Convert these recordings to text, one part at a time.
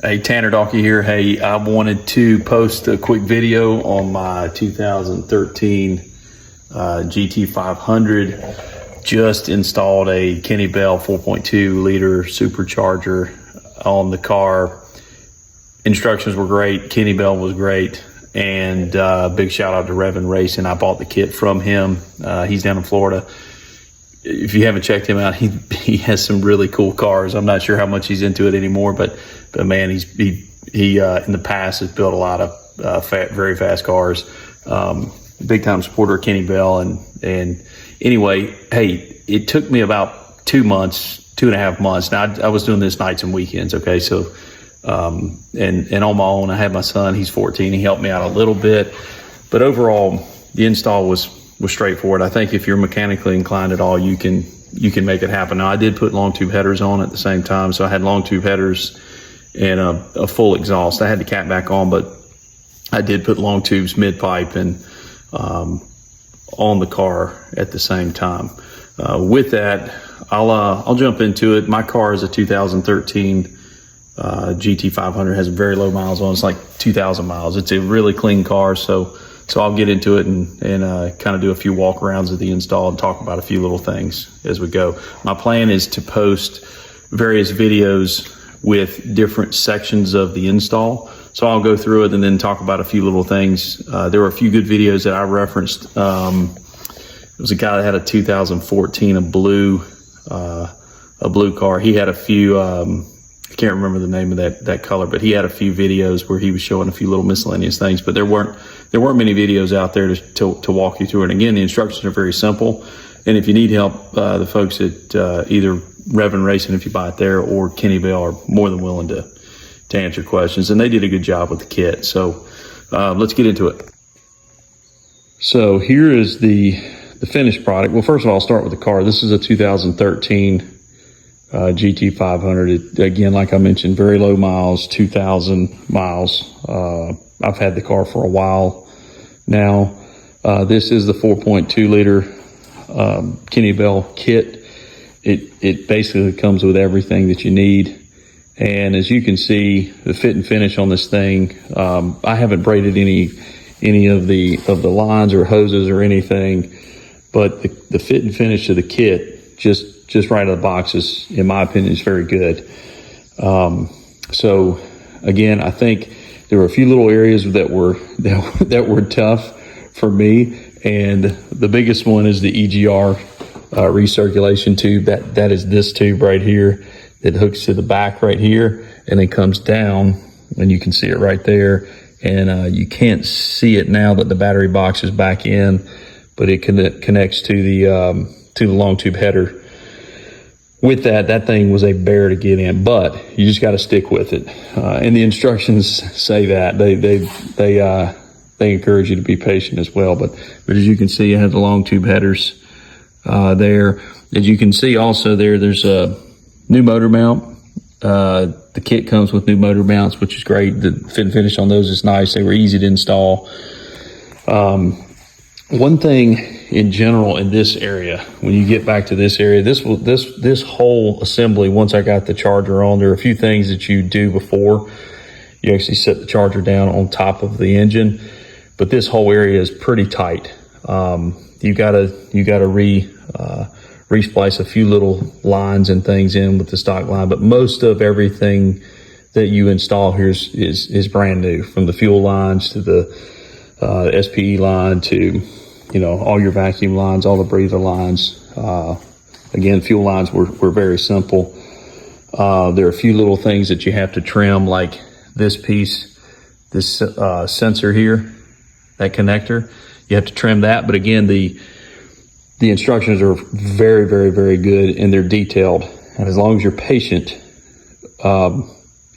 Hey, Tanner Donkey here. Hey, I wanted to post a quick video on my 2013 GT500. Just installed a Kenne Bell 4.2 liter supercharger on the car. Instructions were great. Kenne Bell was great. And big shout out to Revin Racing. I bought the kit from him. He's down in Florida. If you haven't checked him out, he has some really cool cars. I'm not sure how much he's into it anymore, but man, he in the past has built a lot of very fast cars. Big time supporter of Kenne Bell, and anyway, hey, it took me about 2.5 months. Now I was doing this nights and weekends. Okay, so and on my own, I had my son. He's 14. He helped me out a little bit, but overall, the install was straightforward. I think if you're mechanically inclined at all, you can make it happen. Now I did put long tube headers on at the same time, so I had long tube headers and a full exhaust. I had the cap back on, but I did put long tubes mid pipe and on the car at the same time. With that, I'll jump into it. My car is a 2013 GT500, has very low miles on. It's like 2,000 miles. It's a really clean car, so I'll get into it and kind of do a few walk arounds of the install and talk about a few little things as we go. My plan is to post various videos with different sections of the install. So I'll go through it and then talk about a few little things. There were a few good videos that I referenced. There was a guy that had a 2014, a blue car. He had a few, I can't remember the name of that color, but he had a few videos where he was showing a few little miscellaneous things, but there weren't many videos out there to walk you through it. And again, the instructions are very simple. And if you need help, the folks at either Revin Racing, if you buy it there, or Kenne Bell are more than willing to answer questions. And they did a good job with the kit. So let's get into it. So here is the finished product. Well, first of all, I'll start with the car. This is a 2013 GT500. Again, like I mentioned, very low miles, 2,000 miles. I've had the car for a while now. This is the 4.2 liter Kenne Bell kit. It basically comes with everything that you need. And as you can see, the fit and finish on this thing, I haven't braided any of the lines or hoses or anything, but the fit and finish of the kit, just right out of the box, is, in my opinion, is very good. So again, I think there were a few little areas that were tough for me, and the biggest one is the EGR recirculation tube. That is this tube right here that hooks to the back right here, and it comes down, and you can see it right there. And you can't see it now that the battery box is back in, but it connects to the long tube header. With that thing was a bear to get in, but you just got to stick with it. And the instructions say that they encourage you to be patient as well. But as you can see, I have the long tube headers there. As you can see, also there's a new motor mount. The kit comes with new motor mounts, which is great. The fit and finish on those is nice. They were easy to install. One thing in general in this area, when you get back to this area, this whole assembly, once I got the charger on, there are a few things that you do before you actually set the charger down on top of the engine, but this whole area is pretty tight. You gotta re-splice a few little lines and things in with the stock line, but most of everything that you install here is brand new, from the fuel lines to the SPE line to, all your vacuum lines, all the breather lines. Again, fuel lines were very simple. There are a few little things that you have to trim, like this piece, this sensor here, that connector. You have to trim that, but again, the instructions are very, very, very good, and they're detailed. And as long as you're patient,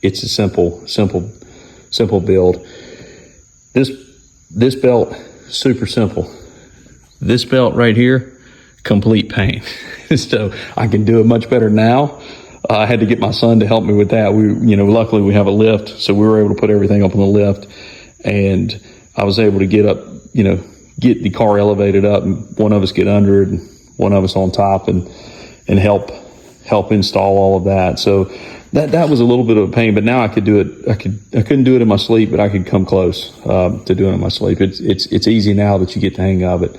it's a simple build. This belt, super simple. This belt right here, complete pain. So I can do it much better now. I had to get my son to help me with that. Luckily we have a lift, so we were able to put everything up on the lift, and I was able to get up, get the car elevated up, and one of us get under it and one of us on top and help install all of that. So that was a little bit of a pain, but now I could do it. I couldn't do it in my sleep, but I could come close to doing it in my sleep. It's easy now that you get the hang of it.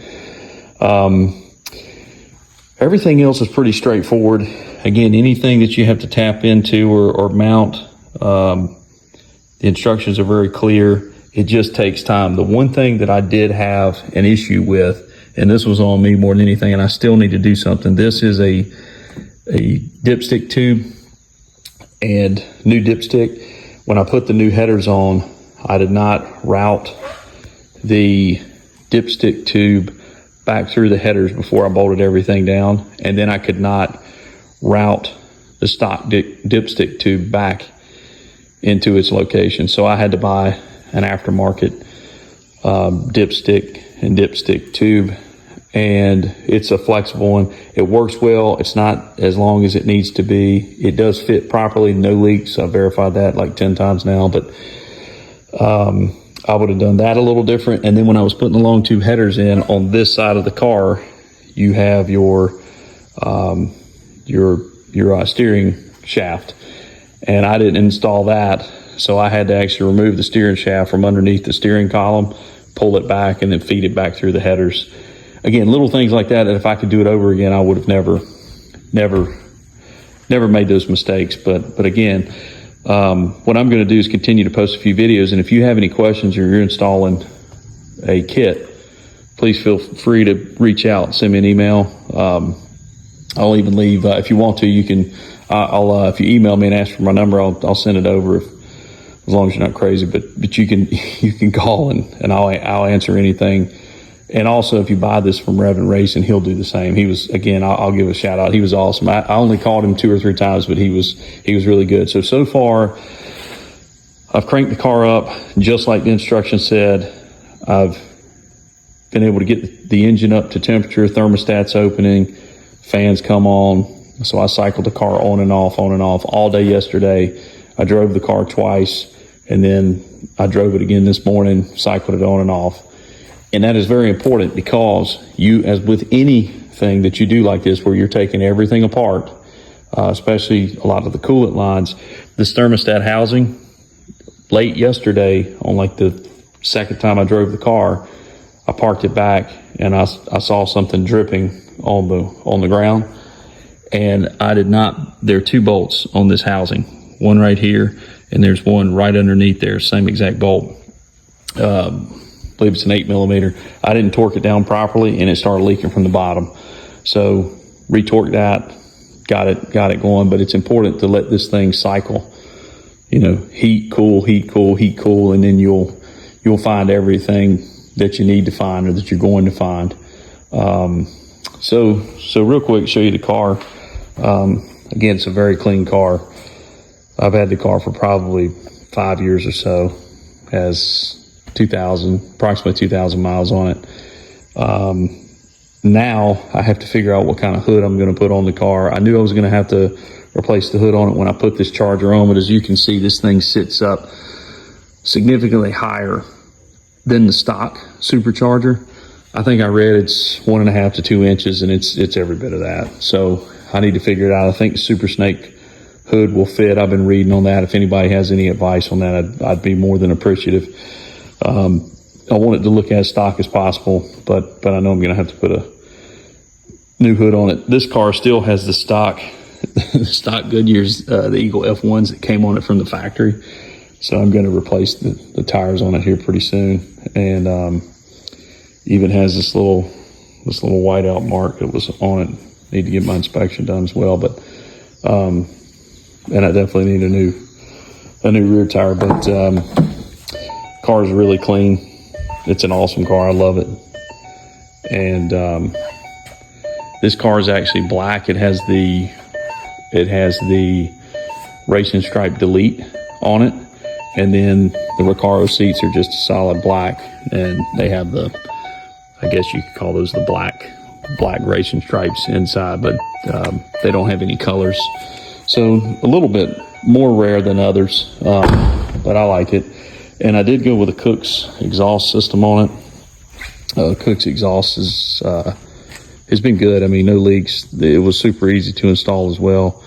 Everything else is pretty straightforward. Again, anything that you have to tap into or mount, the instructions are very clear. It just takes time. The one thing that I did have an issue with, and this was on me more than anything, and I still need to do something. This is a dipstick tube and new dipstick. When I put the new headers on, I did not route the dipstick tube back through the headers before I bolted everything down, and then I could not route the stock dipstick tube back into its location. So I had to buy an aftermarket dipstick and dipstick tube, and it's a flexible one. It works well. It's not as long as it needs to be. It does fit properly, no leaks. I've verified that like 10 times now, but I would have done that a little different. And then when I was putting the long tube headers in on this side of the car, you have your steering shaft, and I didn't install that. So I had to actually remove the steering shaft from underneath the steering column, pull it back, and then feed it back through the headers. Again, little things like that if I could do it over again, I would have never made those mistakes. But again, what I'm going to do is continue to post a few videos. And if you have any questions or you're installing a kit, please feel free to reach out, send me an email. I'll even leave, if you want to, you can, if you email me and ask for my number, I'll send it over as long as you're not crazy, but you can call and I'll answer anything. And also, if you buy this from Reverend Racing, he'll do the same. He was, again, I'll give a shout out. He was awesome. I only called him 2 or 3 times, but he was really good. So far, I've cranked the car up just like the instructions said. I've been able to get the engine up to temperature, thermostat's opening, fans come on. So I cycled the car on and off all day yesterday. I drove the car twice, and then I drove it again this morning, cycled it on and off. And that is very important, because you, as with anything that you do like this, where you're taking everything apart, especially a lot of the coolant lines, this thermostat housing, late yesterday, on like the second time I drove the car, I parked it back and I saw something dripping on the ground. And I did not, there are 2 bolts on this housing, one right here, and there's one right underneath there, same exact bolt. I believe it's an 8mm. I didn't torque it down properly, and it started leaking from the bottom. So retorqued that, got it going. But it's important to let this thing cycle. Heat, cool, and then you'll find everything that you need to find or that you're going to find. So real quick, show you the car. Again, it's a very clean car. I've had the car for probably 5 years or so. Has approximately 2,000 miles on it. Now I have to figure out what kind of hood I'm going to put on the car. I knew I was going to have to replace the hood on it when I put this charger on, but as you can see, this thing sits up significantly higher than the stock supercharger. I think I read it's 1.5 to 2 inches, and it's every bit of that. So I need to figure it out. I think the Super Snake hood will fit. I've been reading on that. If anybody has any advice on that, I'd be more than appreciative. I want it to look as stock as possible, but I know I'm going to have to put a new hood on it. This car still has the stock Goodyear's, the Eagle F1s that came on it from the factory. So I'm going to replace the tires on it here pretty soon. And even has this little whiteout mark that was on it. Need to get my inspection done as well. But and I definitely need a new rear tire. But car is really clean. It's an awesome car. I love it. And this car is actually black. It has the racing stripe delete on it, and then the Recaro seats are just a solid black, and they have I guess you could call those the black racing stripes inside, but they don't have any colors. So a little bit more rare than others, but I like it. And I did go with a Cook's exhaust system on it. Cook's exhaust has been good. I mean, no leaks. It was super easy to install as well.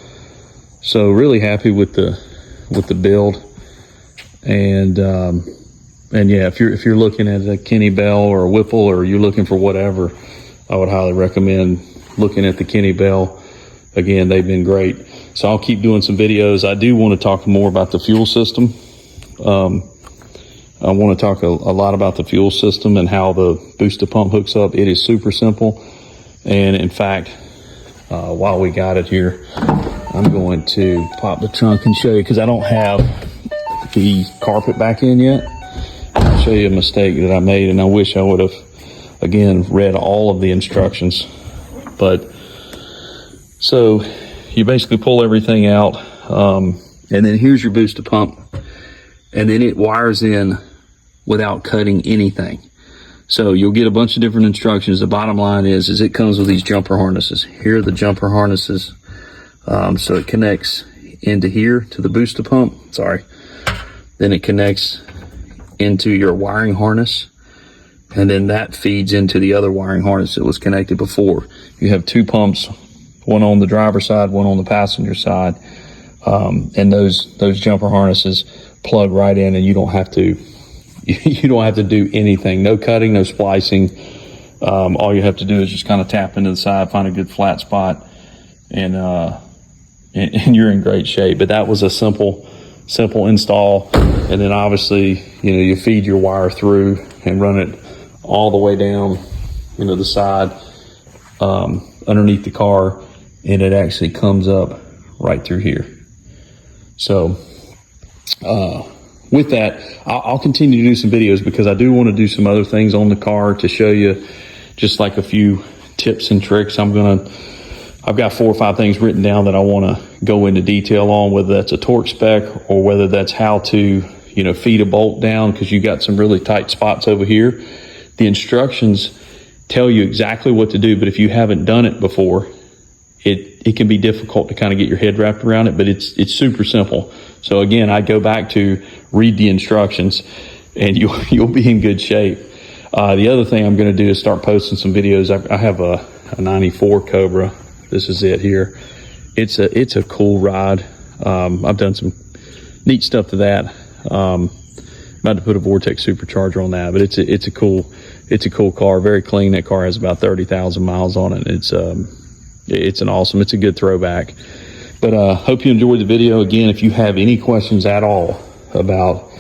So really happy with the build. And yeah, if you're looking at a Kenne Bell or a Whipple, or you're looking for whatever, I would highly recommend looking at the Kenne Bell. Again, they've been great. So I'll keep doing some videos. I do want to talk more about the fuel system. I want to talk a lot about the fuel system and how the booster pump hooks up. It is super simple. And in fact, while we got it here, I'm going to pop the trunk and show you, because I don't have the carpet back in yet. I'll show you a mistake that I made, and I wish I would have, again, read all of the instructions. But so you basically pull everything out, and then here's your booster pump, and then it wires in without cutting anything. So you'll get a bunch of different instructions. The bottom line is it comes with these jumper harnesses. Here are the jumper harnesses. So it connects into here to the booster pump. Sorry. Then it connects into your wiring harness, and then that feeds into the other wiring harness that was connected before. You have two pumps, one on the driver's side, one on the passenger side, and those jumper harnesses plug right in, and you don't have to do anything. No cutting, no splicing. All you have to do is just kind of tap into the side, find a good flat spot, and you're in great shape. But that was a simple install. And then obviously, you feed your wire through and run it all the way down, the side, underneath the car, and it actually comes up right through here. So, with that, I'll continue to do some videos, because I do want to do some other things on the car to show you, just like a few tips and tricks. I've got 4 or 5 things written down that I want to go into detail on, whether that's a torque spec or whether that's how to, feed a bolt down, because you got some really tight spots over here. The instructions tell you exactly what to do, but if you haven't done it before, it can be difficult to kind of get your head wrapped around it, but it's super simple. So again, I go back to read the instructions, and you'll be in good shape. The other thing I'm going to do is start posting some videos. I have a 94 Cobra. This is it here. It's a cool ride. I've done some neat stuff to that. About to put a Vortex supercharger on that, but it's a cool car. Very clean. That car has about 30,000 miles on it. It's a good throwback. But hope you enjoyed the video. Again, if you have any questions at all about,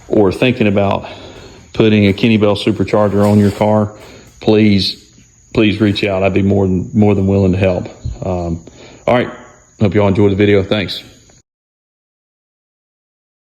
or thinking about putting a Kenne Bell supercharger on your car, please reach out. I'd be more than willing to help. All right. Hope you all enjoyed the video. Thanks.